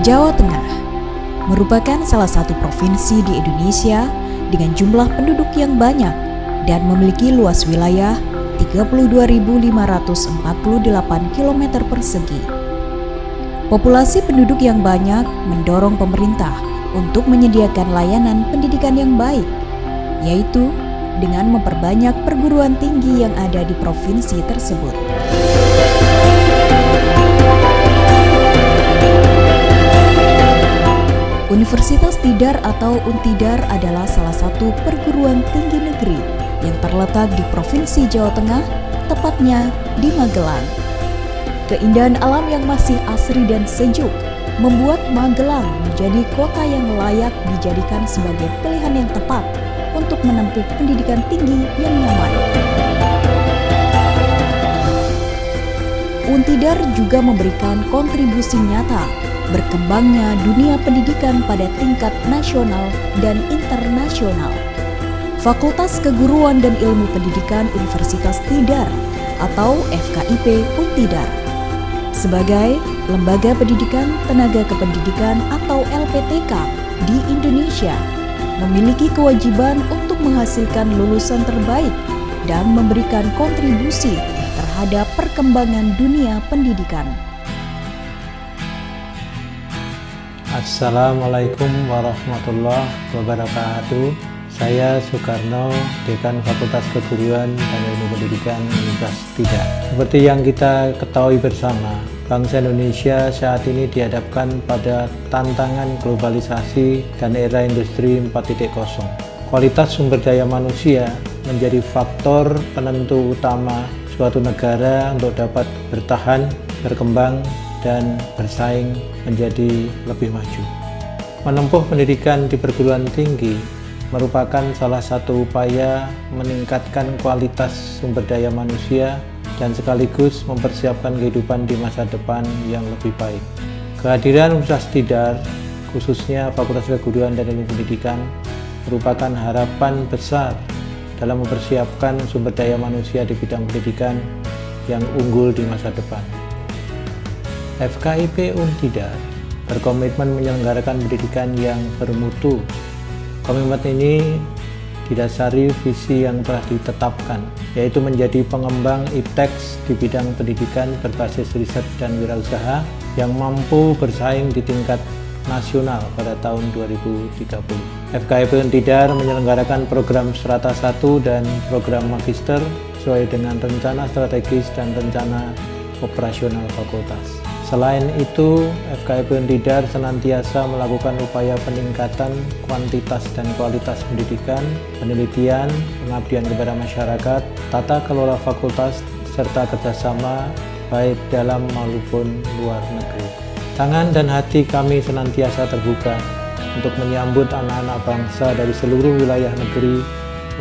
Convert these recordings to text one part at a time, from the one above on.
Jawa Tengah merupakan salah satu provinsi di Indonesia dengan jumlah penduduk yang banyak dan memiliki luas wilayah 32.548 km persegi. Populasi penduduk yang banyak mendorong pemerintah untuk menyediakan layanan pendidikan yang baik, yaitu dengan memperbanyak perguruan tinggi yang ada di provinsi tersebut. Universitas Tidar atau Untidar adalah salah satu perguruan tinggi negeri yang terletak di Provinsi Jawa Tengah, tepatnya di Magelang. Keindahan alam yang masih asri dan sejuk membuat Magelang menjadi kota yang layak dijadikan sebagai pilihan yang tepat untuk menempuh pendidikan tinggi yang nyaman. Untidar juga memberikan kontribusi nyata berkembangnya dunia pendidikan pada tingkat nasional dan internasional. Fakultas Keguruan dan Ilmu Pendidikan Universitas Tidar atau FKIP Untidar sebagai lembaga pendidikan tenaga kependidikan atau LPTK di Indonesia memiliki kewajiban untuk menghasilkan lulusan terbaik dan memberikan kontribusi terhadap perkembangan dunia pendidikan. Assalamualaikum warahmatullahi wabarakatuh. Saya Soekarno, Dekan Fakultas Keguruan dan Ilmu Pendidikan Universitas Tidar. Seperti yang kita ketahui bersama, bangsa Indonesia saat ini dihadapkan pada tantangan globalisasi dan era industri 4.0. Kualitas sumber daya manusia menjadi faktor penentu utama suatu negara untuk dapat bertahan, berkembang, dan bersaing menjadi lebih maju. Menempuh pendidikan di perguruan tinggi merupakan salah satu upaya meningkatkan kualitas sumber daya manusia dan sekaligus mempersiapkan kehidupan di masa depan yang lebih baik. Kehadiran Universitas Tidar, khususnya Fakultas Keguruan dan Ilmu Pendidikan, merupakan harapan besar dalam mempersiapkan sumber daya manusia di bidang pendidikan yang unggul di masa depan. FKIP Untidar berkomitmen menyelenggarakan pendidikan yang bermutu. Komitmen ini didasari visi yang telah ditetapkan, yaitu menjadi pengembang IPTEX di bidang pendidikan berbasis riset dan wirausaha yang mampu bersaing di tingkat nasional pada tahun 2030. FKIP Untidar menyelenggarakan program Strata 1 dan program Magister sesuai dengan rencana strategis dan rencana operasional fakultas. Selain itu, FKIP Untidar senantiasa melakukan upaya peningkatan kuantitas dan kualitas pendidikan, penelitian, pengabdian kepada masyarakat, tata kelola fakultas, serta kerjasama baik dalam maupun luar negeri. Tangan dan hati kami senantiasa terbuka untuk menyambut anak-anak bangsa dari seluruh wilayah negeri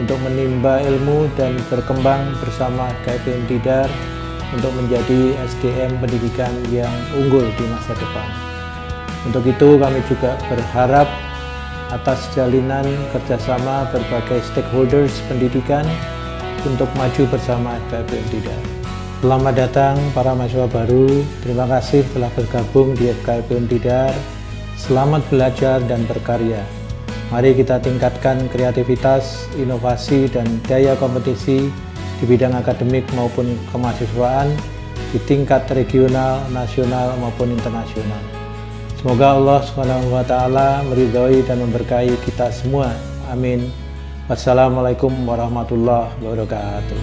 untuk menimba ilmu dan berkembang bersama FKIP Untidar untuk menjadi SDM pendidikan yang unggul di masa depan. Untuk itu kami juga berharap atas jalinan kerjasama berbagai stakeholders pendidikan untuk maju bersama FKIP Untidar. Selamat datang para mahasiswa baru, terima kasih telah bergabung di FKIP Untidar. Selamat belajar dan berkarya. Mari kita tingkatkan kreativitas, inovasi, dan daya kompetisi di bidang akademik maupun kemahasiswaan di tingkat regional, nasional maupun internasional. Semoga Allah SWT meridhoi dan memberkahi kita semua. Amin. Wassalamualaikum warahmatullahi wabarakatuh.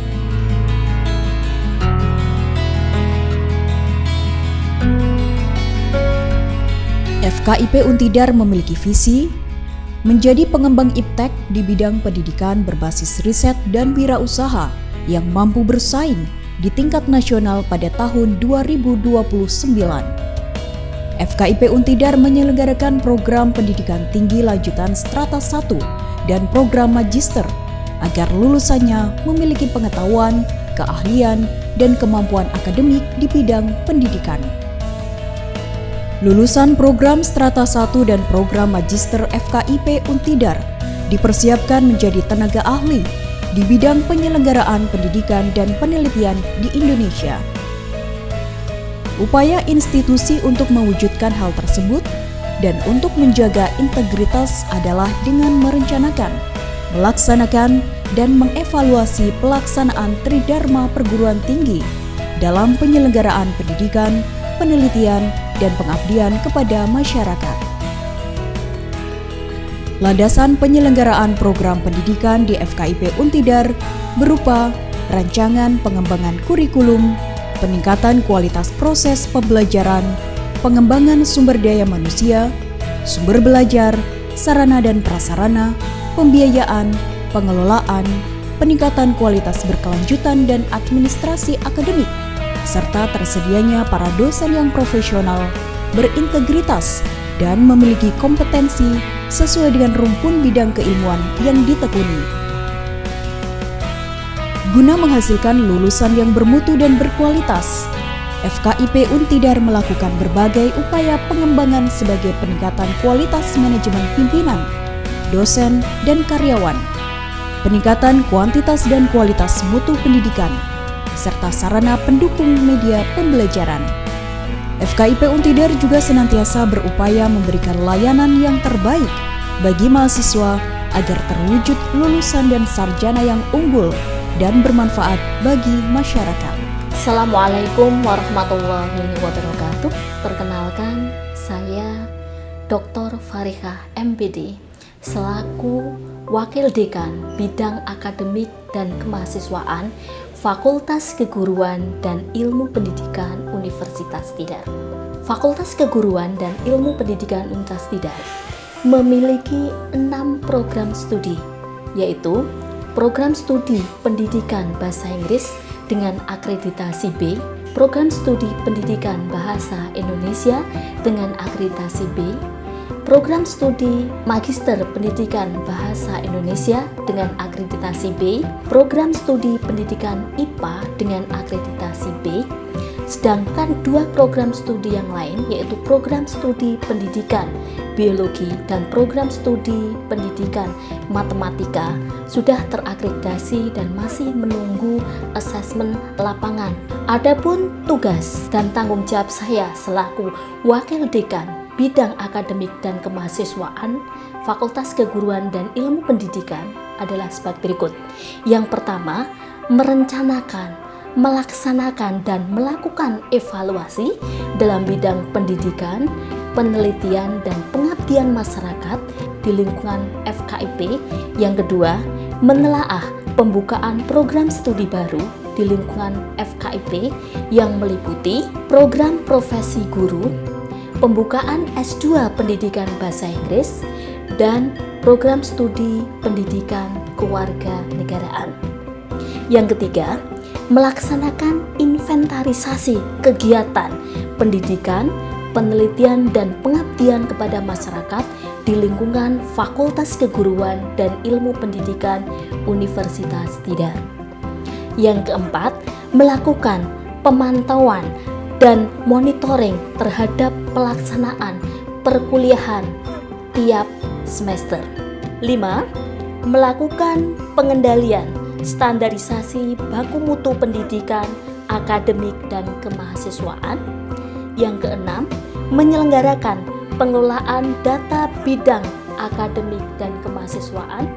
FKIP Untidar memiliki visi menjadi pengembang IPTEK di bidang pendidikan berbasis riset dan wirausaha yang mampu bersaing di tingkat nasional pada tahun 2029. FKIP Untidar menyelenggarakan program pendidikan tinggi lanjutan Strata 1 dan program Magister agar lulusannya memiliki pengetahuan, keahlian, dan kemampuan akademik di bidang pendidikan. Lulusan program Strata 1 dan program Magister FKIP Untidar dipersiapkan menjadi tenaga ahli di bidang penyelenggaraan pendidikan dan penelitian di Indonesia. Upaya institusi untuk mewujudkan hal tersebut dan untuk menjaga integritas adalah dengan merencanakan, melaksanakan, dan mengevaluasi pelaksanaan Tridharma perguruan tinggi dalam penyelenggaraan pendidikan, penelitian, dan pengabdian kepada masyarakat. Landasan penyelenggaraan program pendidikan di FKIP Untidar berupa rancangan pengembangan kurikulum, peningkatan kualitas proses pembelajaran, pengembangan sumber daya manusia, sumber belajar, sarana dan prasarana, pembiayaan, pengelolaan, peningkatan kualitas berkelanjutan dan administrasi akademik, serta tersedianya para dosen yang profesional, berintegritas, dan memiliki kompetensi sesuai dengan rumpun bidang keilmuan yang ditekuni. Guna menghasilkan lulusan yang bermutu dan berkualitas, FKIP Untidar melakukan berbagai upaya pengembangan sebagai peningkatan kualitas manajemen pimpinan, dosen, dan karyawan, peningkatan kuantitas dan kualitas mutu pendidikan, serta sarana pendukung media pembelajaran. FKIP Untidar juga senantiasa berupaya memberikan layanan yang terbaik bagi mahasiswa agar terwujud lulusan dan sarjana yang unggul dan bermanfaat bagi masyarakat. Assalamualaikum warahmatullahi wabarakatuh. Perkenalkan, saya Dr. Farihah MPD selaku Wakil Dekan Bidang Akademik dan Kemahasiswaan Fakultas Keguruan dan Ilmu Pendidikan Universitas Tidar. Fakultas Keguruan dan Ilmu Pendidikan Universitas Tidar memiliki 6 program studi, yaitu Program Studi Pendidikan Bahasa Inggris dengan akreditasi B, Program Studi Pendidikan Bahasa Indonesia dengan akreditasi B, Program Studi Magister Pendidikan Bahasa Indonesia dengan akreditasi B, Program Studi Pendidikan IPA dengan akreditasi B, sedangkan 2 program studi yang lain yaitu Program Studi Pendidikan Biologi dan Program Studi Pendidikan Matematika sudah terakreditasi dan masih menunggu asesmen lapangan. Adapun tugas dan tanggung jawab saya selaku Wakil Dekan Bidang Akademik dan Kemahasiswaan Fakultas Keguruan dan Ilmu Pendidikan adalah sebagai berikut. Yang pertama, merencanakan, melaksanakan, dan melakukan evaluasi dalam bidang pendidikan, penelitian, dan pengabdian masyarakat di lingkungan FKIP. Yang kedua, menelaah pembukaan program studi baru di lingkungan FKIP yang meliputi program profesi guru, pembukaan S2 Pendidikan Bahasa Inggris, dan program studi pendidikan kewarganegaraan. Yang ketiga, melaksanakan inventarisasi kegiatan pendidikan, penelitian, dan pengabdian kepada masyarakat di lingkungan Fakultas Keguruan dan Ilmu Pendidikan Universitas Tidar. Yang keempat, melakukan pemantauan dan monitoring terhadap pelaksanaan perkuliahan tiap semester. 5. Melakukan pengendalian standarisasi baku mutu pendidikan, akademik, dan kemahasiswaan. Yang keenam, menyelenggarakan pengelolaan data bidang akademik dan kemahasiswaan.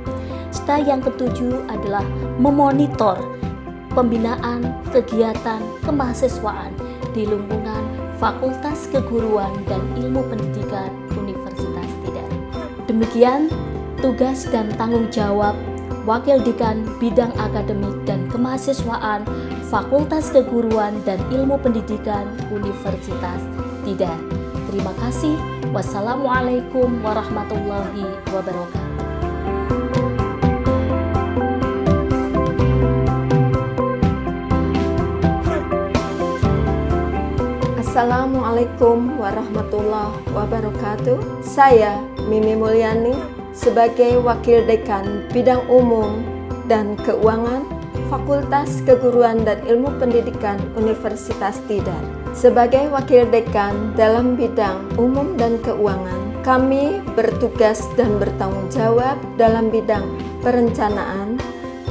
Serta yang ketujuh adalah memonitor pembinaan kegiatan kemahasiswaan di lingkungan Fakultas Keguruan dan Ilmu Pendidikan Universitas Tidar. Demikian tugas dan tanggung jawab Wakil Dekan Bidang Akademik dan Kemahasiswaan Fakultas Keguruan dan Ilmu Pendidikan Universitas Tidar. Terima kasih. Wassalamualaikum warahmatullahi wabarakatuh. Assalamualaikum warahmatullahi wabarakatuh. Saya Mimi Mulyani sebagai Wakil Dekan Bidang Umum dan Keuangan Fakultas Keguruan dan Ilmu Pendidikan Universitas Tidar. Sebagai Wakil Dekan dalam bidang umum dan keuangan, kami bertugas dan bertanggung jawab dalam bidang perencanaan,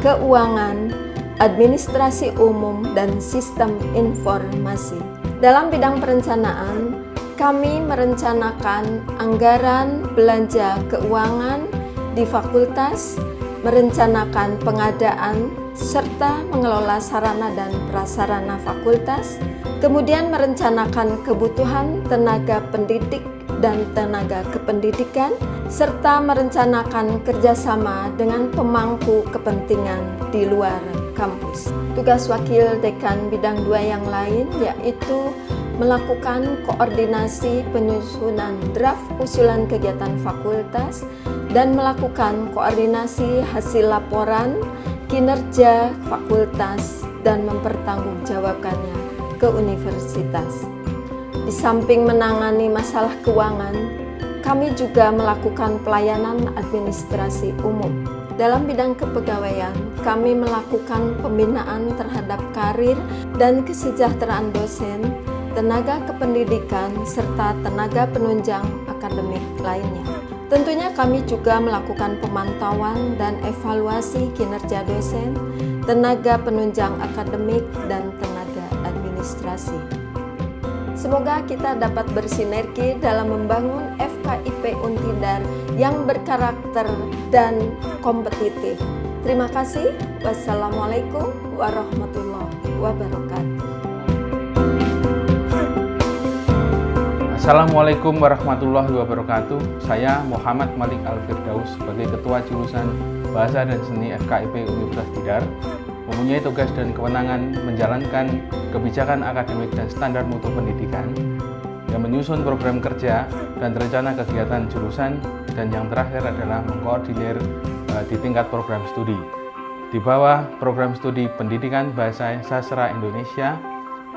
keuangan, administrasi umum, dan sistem informasi. Dalam bidang perencanaan, kami merencanakan anggaran belanja keuangan di fakultas, merencanakan pengadaan serta mengelola sarana dan prasarana fakultas, kemudian merencanakan kebutuhan tenaga pendidik dan tenaga kependidikan, serta merencanakan kerjasama dengan pemangku kepentingan di luar kampus. Tugas Wakil Dekan Bidang 2 yang lain yaitu melakukan koordinasi penyusunan draft usulan kegiatan fakultas dan melakukan koordinasi hasil laporan kinerja fakultas dan mempertanggungjawabkannya ke universitas. Di samping menangani masalah keuangan, kami juga melakukan pelayanan administrasi umum. Dalam bidang kepegawaian, kami melakukan pembinaan terhadap karir dan kesejahteraan dosen, tenaga kependidikan, serta tenaga penunjang akademik lainnya. Tentunya kami juga melakukan pemantauan dan evaluasi kinerja dosen, tenaga penunjang akademik, dan tenaga administrasi. Semoga kita dapat bersinergi dalam membangun FKIP Untidar yang berkarakter dan kompetitif. Terima kasih. Wassalamualaikum warahmatullahi wabarakatuh. Assalamualaikum warahmatullahi wabarakatuh. Saya Muhammad Malik Al-Firdaus sebagai Ketua Jurusan Bahasa dan Seni FKIP Universitas Tidar mempunyai tugas dan kewenangan menjalankan kebijakan akademik dan standar mutu pendidikan, yang menyusun program kerja dan rencana kegiatan jurusan, dan yang terakhir adalah mengkoordinir di tingkat program studi. Di bawah program studi Pendidikan Bahasa Sastra Indonesia,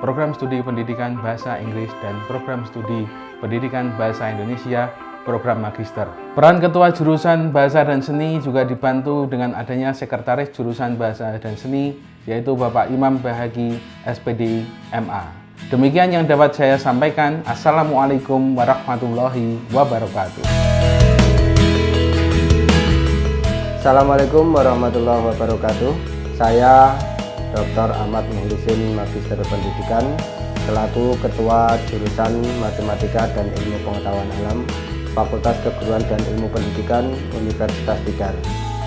program studi Pendidikan Bahasa Inggris, dan program studi Pendidikan Bahasa Indonesia program magister. Peran Ketua Jurusan Bahasa dan Seni juga dibantu dengan adanya Sekretaris Jurusan Bahasa dan Seni, yaitu Bapak Imam Bahagi, SPD, MA. Demikian yang dapat saya sampaikan. Assalamualaikum warahmatullahi wabarakatuh. Assalamualaikum warahmatullahi wabarakatuh. Saya Dr. Ahmad Muhlisin, Magister Pendidikan, selaku Ketua Jurusan Matematika dan Ilmu Pengetahuan Alam, Fakultas Keguruan dan Ilmu Pendidikan Universitas Tidar.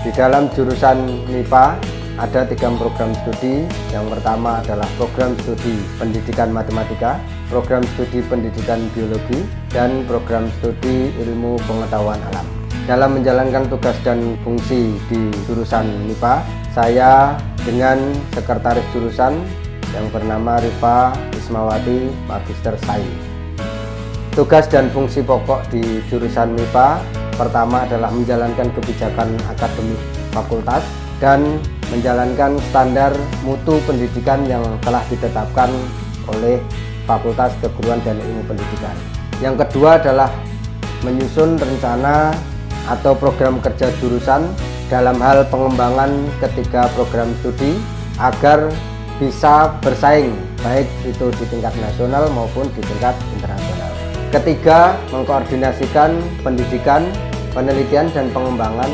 Di dalam jurusan MIPA ada 3 program studi. Yang pertama adalah program studi Pendidikan Matematika, program studi Pendidikan Biologi, dan program studi Ilmu Pengetahuan Alam. Dalam menjalankan tugas dan fungsi di jurusan MIPA, saya dengan Sekretaris Jurusan yang bernama Rifa Ismawati, Magister Sains. Tugas dan fungsi pokok di jurusan MIPA pertama adalah menjalankan kebijakan akademik fakultas dan menjalankan standar mutu pendidikan yang telah ditetapkan oleh Fakultas Keguruan dan Ilmu Pendidikan. Yang kedua adalah menyusun rencana atau program kerja jurusan dalam hal pengembangan ketiga program studi agar bisa bersaing baik itu di tingkat nasional maupun di tingkat internasional. Ketiga, mengkoordinasikan pendidikan, penelitian, dan pengembangan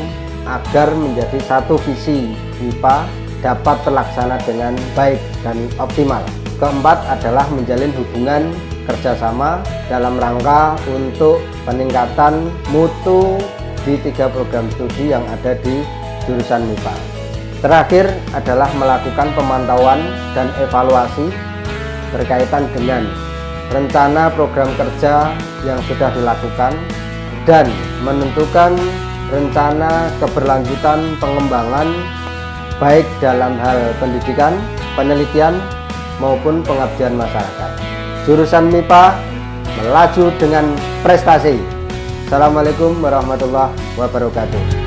agar menjadi satu visi MIPA dapat terlaksana dengan baik dan optimal. Keempat adalah menjalin hubungan kerjasama dalam rangka untuk peningkatan mutu di 3 program studi yang ada di jurusan MIPA. Terakhir adalah melakukan pemantauan dan evaluasi berkaitan dengan rencana program kerja yang sudah dilakukan dan menentukan rencana keberlanjutan pengembangan baik dalam hal pendidikan, penelitian, maupun pengabdian masyarakat. Jurusan MIPA melaju dengan prestasi. Assalamualaikum warahmatullahi wabarakatuh.